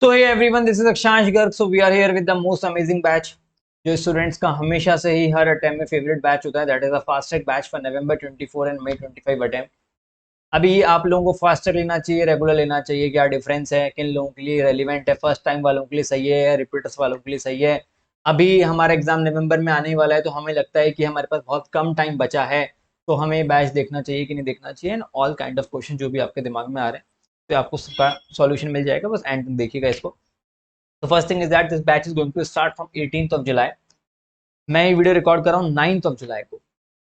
So hey everyone, this is Akshansh Garg. So we are here with the most amazing batch जो students का हमेशा से ही हर अटेम्प्ट में फेवरेट बैच होता है, that is a fast track batch for November 24 and May 25 attempt. अभी आप लोगों को फास्ट ट्रैक लेना चाहिए, रेगुलर लेना चाहिए, क्या डिफरेंस है, किन लोगों के लिए रेलिवेंट है, फर्स्ट टाइम वालों के लिए सही है या रिपीटर्स वालों के लिए सही है। अभी हमारा एग्जाम नवंबर में आने ही वाला है, तो हमें लगता है कि हमारे पास बहुत कम टाइम बचा है, तो हमें बैच देखना चाहिए कि नहीं देखना चाहिए, and all kind of question जो भी आपके दिमाग में आ रहे हैं, तो आपको सबका सॉल्यूशन मिल जाएगा, बस एंड तक देखिएगा इसको। तो first thing is that this batch is going to start from 18th of July. मैं ये वीडियो रिकॉर्ड कर रहा हूँ 9th ऑफ जुलाई को।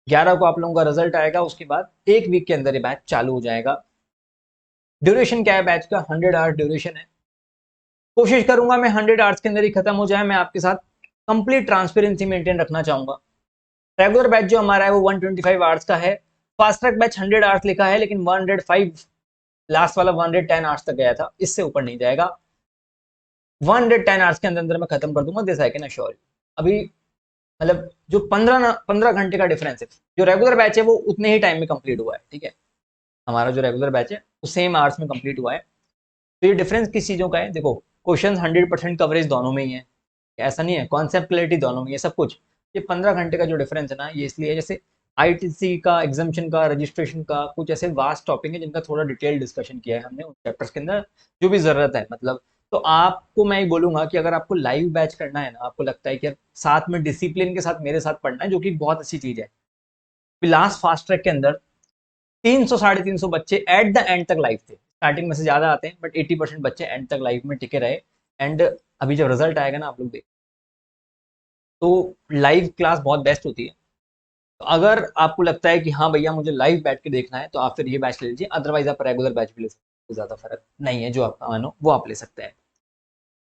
11 को आप लोगों का रिजल्ट आएगा, उसके बाद एक वीक के अंदर ये बैच चालू हो जाएगा। ड्यूरेशन क्या है बैच का? 100 आवर्स ड्यूरेशन है। कोशिश करूंगा मैं 100 आवर्स के अंदर ही खत्म हो जाए। मैं आपके साथ कंप्लीट ट्रांसपेरेंसी मेंटेन रखना चाहूंगा। रेगुलर बैच जो हमारा है वो 125 आवर्स का है। फास्ट ट्रैक बैच 100 आवर्स लिखा है, लेकिन 105 लास्ट वाला 110 आवर्स तक गया था, इससे ऊपर नहीं जाएगा। 110 आवर्स के अंदर अंदर मैं खत्म कर दूंगा, this I can assure you. अभी मतलब जो 15 घंटे का डिफरेंस है, जो रेगुलर बैच है वो उतने ही टाइम में कंप्लीट हुआ है, ठीक है। हमारा जो रेगुलर बैच है वो सेम आवर्स में कंप्लीट हुआ है। तो ये डिफरेंस किस चीज़ों का है? देखो, क्वेश्चन 100% कवरेज दोनों में ही है, ऐसा नहीं है, कॉन्सेप्ट क्लैरिटी दोनों में है, सब कुछ। ये 15 घंटे का जो डिफरेंस है ना, ये इसलिए जैसे आईटीसी का, एग्जामिशन का, रजिस्ट्रेशन का, कुछ ऐसे वास्ट टॉपिक है जिनका थोड़ा डिटेल डिस्कशन किया है हमने उन चैप्टर्स के अंदर, जो भी ज़रूरत है मतलब। तो आपको मैं ये बोलूंगा कि अगर आपको लाइव बैच करना है ना, आपको लगता है कि यार साथ में डिसिप्लिन के साथ मेरे साथ पढ़ना है, जो कि बहुत अच्छी चीज़ है। लास्ट फास्ट ट्रैक के अंदर 300 साढ़े 300 बच्चे एट द एंड तक लाइव थे। स्टार्टिंग में से ज़्यादा आते हैं, बट 80% बच्चे एंड तक लाइव में टिके रहे। एंड अभी जब रिजल्ट आएगा ना, आप लोग देख, तो लाइव क्लास बहुत बेस्ट होती है। तो अगर आपको लगता है कि हाँ भैया मुझे लाइव बैठ के देखना है, तो आप फिर ये बैच ले लीजिए, अदरवाइज आप रेगुलर बैच भी ले सकते हैं, ज़्यादा फर्क नहीं है, जो आपका मानो वो आप ले सकते हैं।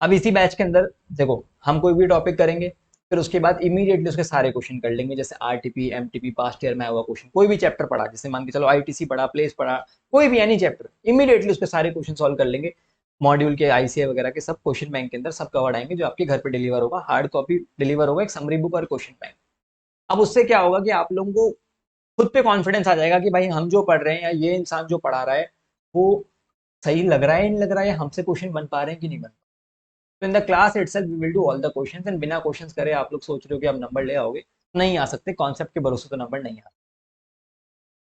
अब इसी बैच के अंदर देखो, हम कोई भी टॉपिक करेंगे, फिर उसके बाद इमीडिएटली उसके सारे क्वेश्चन कर लेंगे, जैसे आरटीपी, एमटीपी, पास्ट ईयर में आया हुआ क्वेश्चन, कोई भी चैप्टर पढ़ा, जैसे मान के चलो आईटीसी पढ़ा, प्लेस पढ़ा, कोई भी एनी चैप्टर, इमीडिएटली उसके सारे क्वेश्चन सॉल्व कर लेंगे। मॉड्यूल के, आईसीआई वगैरह के सब क्वेश्चन बैंक के अंदर सब कवर्ड आएंगे, जो आपके घर पे डिलीवर होगा, हार्ड कॉपी डिलीवर होगा, एक समरी बुक और क्वेश्चन बैंक। अब उससे क्या होगा कि आप लोगों को खुद पे कॉन्फिडेंस आ जाएगा कि भाई हम जो पढ़ रहे हैं या ये इंसान जो पढ़ा रहा है वो सही लग रहा है, नहीं लग रहा है, हमसे क्वेश्चन बन पा रहे हैं कि नहीं बन। तो in the class itself we will do all the questions, and बिना क्वेश्चंस करे आप लोग सोच रहे हो कि आप नंबर ले आओगे, नहीं आ सकते, कॉन्सेप्ट के भरोसे तो नंबर नहीं आता।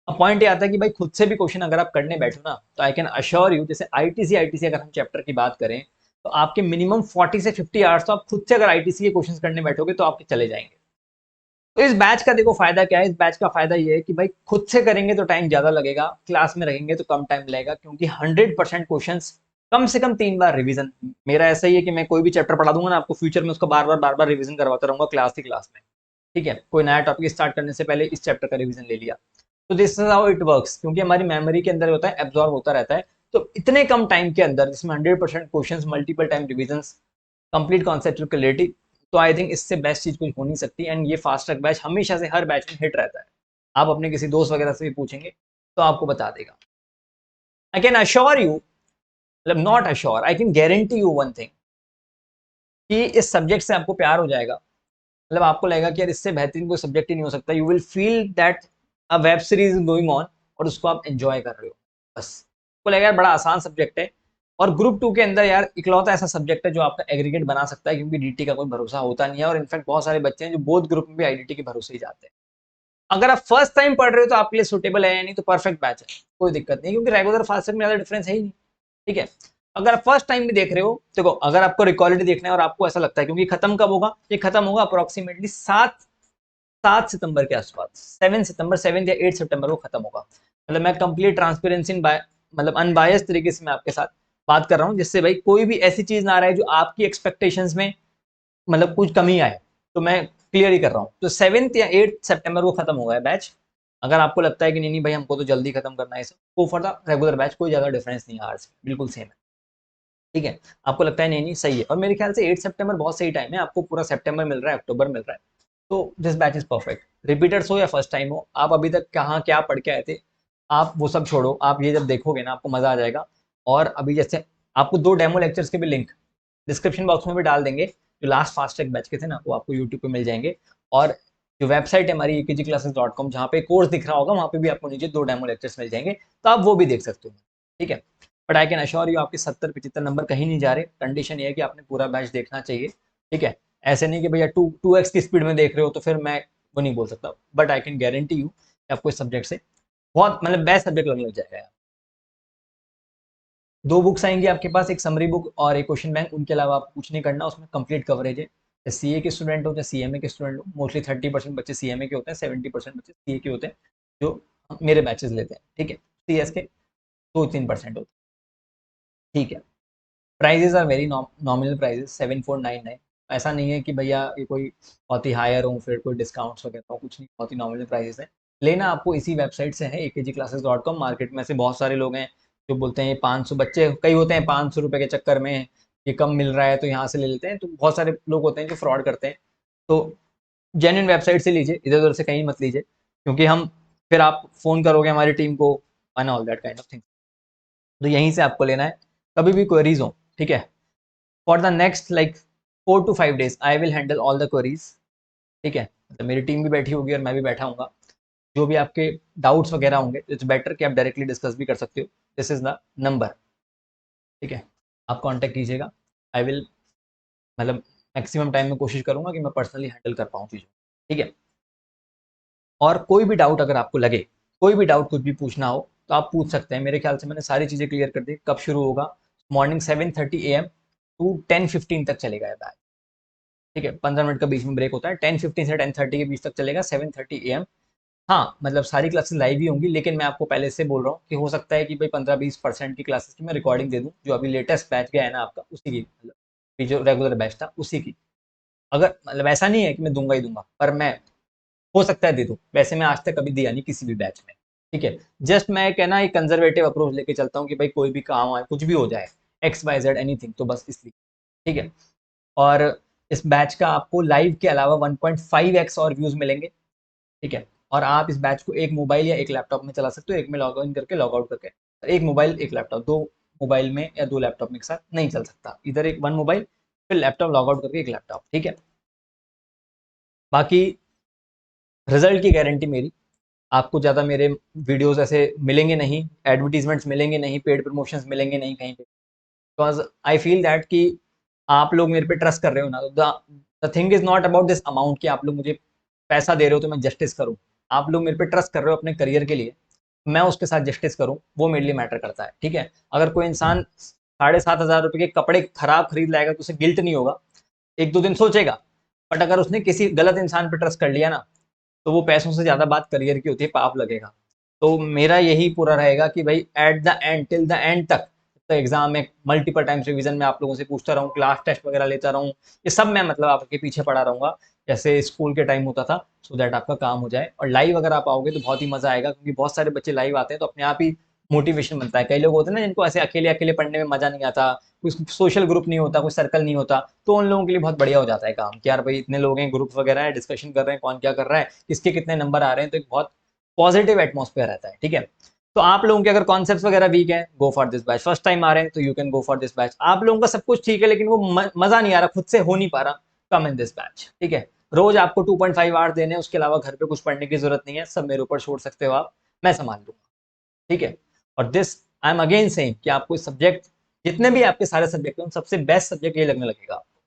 अब पॉइंट ये आता है कि भाई खुद से भी क्वेश्चन अगर आप करने बैठो ना, तो आई कैन अश्योर यू, जैसे आईटीसी अगर हम चैप्टर की बात करें, तो आपके मिनिमम 40 से 50 आवर्स तो आप खुद से अगर आईटीसी के क्वेश्चन करने बैठोगे तो आपके चले जाएंगे। तो इस बैच का देखो फायदा क्या है, इस बैच का फायदा ये है कि भाई खुद से करेंगे तो टाइम ज्यादा लगेगा, क्लास में रहेंगे तो कम टाइम लगेगा, क्योंकि 100% क्वेश्चन कम से कम 3 बार रिवीजन। मेरा ऐसा ही है कि मैं कोई भी चैप्टर पढ़ा दूंगा ना आपको, फ्यूचर में उसका बार बार रिवीजन करवाता रहूंगा क्लास ही क्लास में, ठीक है। कोई नया टॉपिक स्टार्ट करने से पहले इस चैप्टर का रिवीजन ले लिया। तो this is how it works, क्योंकि हमारी मेमोरी के अंदर होता है, एब्जॉर्ब होता रहता है। तो इतने कम टाइम के अंदर, जिसमें 100% question, multiple time revision, complete conceptual clarity, तो आई थिंक इससे बेस्ट चीज कुछ हो नहीं सकती। एंड ये फास्ट ट्रैक बैच हमेशा से हर बैच में हिट रहता है। आप अपने किसी दोस्त वगैरह से भी पूछेंगे तो आपको बता देगा। आई कैन अश्योर यू, मतलब not assure, I can guarantee you one thing, कि इस सब्जेक्ट से आपको प्यार हो जाएगा। मतलब आपको लगेगा कि यार इससे बेहतरीन कोई सब्जेक्ट ही नहीं हो सकता। You will feel that a web series is going on, और उसको आप एंजॉय कर रहे हो, बस। आपको लगेगा यार बड़ा आसान सब्जेक्ट है, और ग्रुप 2 के अंदर यार इकलौता ऐसा सब्जेक्ट है जो आपका एग्रीगेट बना सकता है, क्योंकि डीटी का कोई भरोसा होता नहीं है, और इनफैक्ट बहुत सारे बच्चे हैं जो बोथ ग्रुप में भी आईडीटी के भरोसे ही जाते हैं। अगर आप फर्स्ट टाइम पढ़ रहे हो तो आपके लिए सुटेबल है, या नहीं तो परफेक्ट बैच है, कोई दिक्कत नहीं, क्योंकि रेगुलर फास्ट में ज्यादा डिफरेंस है ही नहीं, ठीक है। अगर आप फर्स्ट टाइम भी देख रहे हो, देखो अगर आपको रिकॉलिटी देखना है और आपको ऐसा लगता है, क्योंकि खत्म कब होगा, ये खत्म होगा अप्रोक्सीमेटली 7 सितंबर के आसपास, 7 सितंबर, 7 या 8 सितंबर को खत्म होगा। मतलब मैं कंप्लीट ट्रांसपेरेंसी, मतलब अनबायस तरीके से मैं आपके साथ बात कर रहा हूँ, जिससे भाई कोई भी ऐसी चीज ना रहे जो आपकी एक्सपेक्टेशंस में मतलब कुछ कमी आए, तो मैं क्लियर ही कर रहा हूँ। तो 7 या 8 सितंबर को खत्म होगा बैच। अगर आपको लगता है कि नहीं नहीं भाई हमको तो जल्दी खत्म करना है, go for the regular batch, कोई ज्यादा डिफरेंस नहीं है, आर्ट्स बिल्कुल सेम है, ठीक है। आपको लगता है नहीं नहीं सही है, और मेरे ख्याल से 8 सितंबर बहुत सही टाइम है, आपको पूरा सितंबर मिल रहा है, अक्टूबर मिल रहा है, तो this batch is perfect. Repeaters हो या फर्स्ट टाइम हो, आप अभी तक कहाँ क्या पढ़ के आए थे, आप वो सब छोड़ो, आप ये जब देखोगे ना आपको मजा आ जाएगा। और अभी जैसे आपको 2 डेमो लेक्चर्स के भी लिंक डिस्क्रिप्शन बॉक्स में भी डाल देंगे, जो लास्ट फास्ट ट्रैक बैच के थे ना, वो आपको यूट्यूब पे मिल जाएंगे। और जो वेबसाइट है हमारी ekgclasses.com, जहाँ पे कोर्स दिख रहा होगा वहाँ पे भी आपको नीचे 2 डेमो लेक्चर्स मिल जाएंगे, तो आप वो भी देख सकते हो, ठीक है। But I can assure you आपके 70-75 नंबर कहीं नहीं जा रहे। कंडीशन ये है कि आपने पूरा बैच देखना चाहिए, ठीक है। ऐसे नहीं कि भैया 2x की स्पीड में देख रहे हो तो फिर मैं वो नहीं बोल सकता, but I can guarantee you कि आपको इस सब्जेक्ट से बहुत मतलब बेस्ट सब्जेक्ट लगने लग जाएगा। 2 बुक्स आएंगी आपके पास, एक समरी बुक और एक क्वेश्चन बैंक, उनके अलावा आप कुछ नहीं करना, उसमें कंप्लीट कवरेज है। सीए के स्टूडेंट हो या सीएमए के स्टूडेंट हो, मोस्टली 30% बच्चे सीएमए के होते हैं, 70% बच्चे सीए के होते हैं जो मेरे बैचेस लेते हैं, ठीक है। सीएस के 2-3% होते हैं, ठीक है। Prices are very nominal prices, 7499। ऐसा नहीं है कि भैया ये कोई बहुत ही हायर हो फिर कोई डिस्काउंट्स वगैरह हो, कुछ नहीं, बहुत ही नॉमिनल प्राइजेस है। लेना आपको इसी वेबसाइट से है, akgclasses.com। मार्केट में से बहुत सारे लोग हैं जो बोलते हैं 500 बच्चे कई होते हैं, 500 रुपये के चक्कर में ये कम मिल रहा है तो यहाँ से ले लेते हैं, तो बहुत सारे लोग होते हैं जो फ्रॉड करते हैं। तो जेन्युइन वेबसाइट से लीजिए, इधर उधर से कहीं मत लीजिए, क्योंकि हम फिर आप फ़ोन करोगे हमारी टीम को and all that kind of thing. तो यहीं से आपको लेना है, कभी भी क्वेरीज हो, ठीक है। For the next like 4 to 5 days I will handle all the queries, ठीक है। मतलब मेरी टीम भी बैठी होगी और मैं भी बैठा हूँगा। जो भी आपके डाउट्स वगैरह होंगे इट्स बेटर कि आप डायरेक्टली डिस्कस भी कर सकते हो। दिस इज द नंबर, ठीक है। आप कांटेक्ट कीजिएगा, आई विल मतलब मैक्सिमम टाइम में कोशिश करूंगा कि मैं पर्सनली हैंडल कर पाऊँ चीज़ों, ठीक है। और कोई भी डाउट अगर आपको लगे, कोई भी डाउट कुछ भी पूछना हो तो आप पूछ सकते हैं। मेरे ख्याल से मैंने सारी चीज़ें क्लियर कर दी। कब शुरू होगा? मॉर्निंग 7:30 AM टू 10:15 तक चलेगा ये बैच, ठीक है। 15 मिनट का बीच में ब्रेक होता है, 10:15 से 10:30 के बीच तक चलेगा, 7:30 AM। हाँ, मतलब सारी क्लासेस लाइव ही होंगी, लेकिन मैं आपको पहले से बोल रहा हूँ कि हो सकता है कि भाई 15-20% की क्लासेस की मैं रिकॉर्डिंग दे दूँ, जो अभी लेटेस्ट बैच गया है ना आपका, उसी की, मतलब जो रेगुलर बैच था उसी की। अगर मतलब ऐसा नहीं है कि मैं दूंगा ही दूंगा, पर मैं हो सकता है दे दूं। वैसे मैं आज तक कभी दिया नहीं किसी भी बैच में, ठीक है। जस्ट मैं कहना एक कंजर्वेटिव अप्रोच लेके चलता हूँ कि भाई कोई भी काम आए, कुछ भी हो जाए, XYZ एनीथिंग, तो बस इसलिए, ठीक है। और इस बैच का आपको लाइव के अलावा 1.5x और व्यूज मिलेंगे, ठीक है। और आप इस बैच को एक मोबाइल या एक लैपटॉप में चला सकते हो, एक में लॉग इन करके लॉग आउट करके। एक मोबाइल एक लैपटॉप, 2 मोबाइल में या 2 लैपटॉप में एक साथ नहीं चल सकता, इधर एक 1 मोबाइल फिर लैपटॉप लॉग आउट करके एक लैपटॉप, ठीक है। बाकी रिजल्ट की गारंटी मेरी, आपको ज़्यादा मेरे वीडियोस ऐसे मिलेंगे नहीं, एडवर्टीजमेंट्स मिलेंगे नहीं, पेड प्रमोशंस मिलेंगे नहीं कहीं पे, बिकॉज आई फील दैट कि आप लोग मेरे पे ट्रस्ट कर रहे हो ना, the thing is not about this amount कि आप लोग मुझे पैसा दे रहे हो तो मैं जस्टिस करूँ। आप लोग मेरे पे ट्रस्ट कर रहे हो अपने करियर के लिए, मैं उसके साथ जस्टिस करूँ, वो मेरे लिए मैटर करता है, ठीक है। अगर कोई इंसान 7,500 रुपये के कपड़े खराब खरीद लाएगा तो उसे गिल्ट नहीं होगा, 1-2 दिन सोचेगा। बट अगर उसने किसी गलत इंसान पे ट्रस्ट कर लिया ना, तो वो पैसों से ज़्यादा बात करियर की होती है, पाप लगेगा। तो मेरा यही पूरा रहेगा कि भाई at the end, till the end तक, तो एग्जाम में मल्टीपल टाइम्स रिवीजन में आप लोगों से पूछता रहूँ, क्लास टेस्ट वगैरह लेता रहूँ, ये सब मैं मतलब आपके पीछे पड़ा रहूँगा जैसे स्कूल के टाइम होता था, सो दैट आपका काम हो जाए। और लाइव अगर आप आओगे तो बहुत ही मज़ा आएगा, क्योंकि बहुत सारे बच्चे लाइव आते हैं तो अपने आप ही मोटिवेशन बनता है। कई लोग होते हैं ना जिनको ऐसे अकेले अकेले पढ़ने में मज़ा नहीं आता, कोई सोशल ग्रुप नहीं होता, कोई सर्कल नहीं होता, तो उन लोगों के लिए बहुत बढ़िया हो जाता है काम कि यार भाई इतने लोग हैं, ग्रुप वगैरह है, डिस्कशन कर रहे हैं, कौन क्या कर रहा है, किसके कितने नंबर आ रहे हैं, तो एक बहुत पॉजिटिव एटमॉस्फेयर रहता है, ठीक है। तो आप लोगों के अगर कॉन्सेप्ट्स वगैरह वीक है, go for this batch. First time आ रहे हैं तो you can go for this batch. आप लोगों का सब कुछ ठीक है लेकिन वो मजा नहीं आ रहा, खुद से हो नहीं पा रहा, कम इन दिस बैच, ठीक है। रोज आपको 2.5 आवर्स देने, उसके अलावा घर पे कुछ पढ़ने की जरूरत नहीं है, सब मेरे ऊपर छोड़ सकते हो आप, मैं संभाल लूंगा, ठीक है। और this I am again saying कि आपको सब्जेक्ट, जितने भी आपके सारे सब्जेक्ट हैं, सबसे बेस्ट सब्जेक्ट ये लगने लगेगा आपको,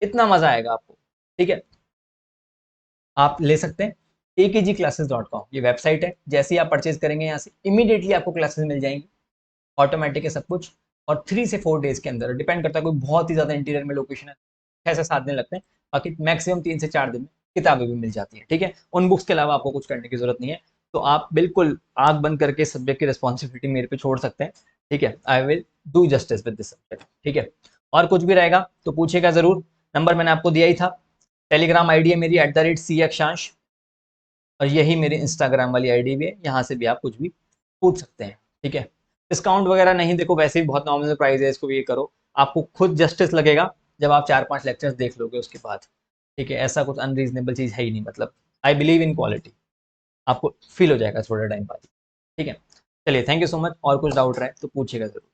इतना मजा आएगा आपको, ठीक है। आप ले सकते हैं akgclasses.com, ये वेबसाइट है। जैसे ही आप परचेज करेंगे यहाँ से इमीडिएटली आपको क्लासेस मिल जाएंगी, ऑटोमेटिक है सब कुछ। और 3 से 4 डेज के अंदर, डिपेंड करता है, कोई बहुत ही ज़्यादा इंटीरियर में लोकेशन है 6 से 7 दिन लगते हैं, बाकी मैक्सिमम 3 से 4 दिन में किताबें भी मिल जाती हैं, ठीक है। उन बुक्स के अलावा आपको कुछ करने की जरूरत नहीं है, तो आप बिल्कुल आंख बंद करके सब्जेक्ट की रिस्पॉन्सिबिलिटी मेरे पे छोड़ सकते हैं, ठीक है। I will do justice with this subject, ठीक है। और कुछ भी रहेगा तो पूछिएगा जरूर, नंबर मैंने आपको दिया ही था। टेलीग्राम आईडी है मेरी @C और यही मेरी इंस्टाग्राम वाली आईडी भी है, यहाँ से भी आप कुछ भी पूछ सकते हैं, ठीक है। डिस्काउंट वगैरह नहीं, देखो वैसे भी बहुत नॉमिनल प्राइस है, इसको ये करो, आपको खुद जस्टिस लगेगा जब आप 4-5 लेक्चर्स देख लोगे उसके बाद, ठीक है। ऐसा कुछ अनरीजनेबल चीज़ है ही नहीं, मतलब आई बिलीव इन क्वालिटी, आपको फील हो जाएगा थोड़े टाइम बाद, ठीक है। चलिए, थैंक यू सो मच। और कुछ डाउट रहे तो पूछिएगा जरूर।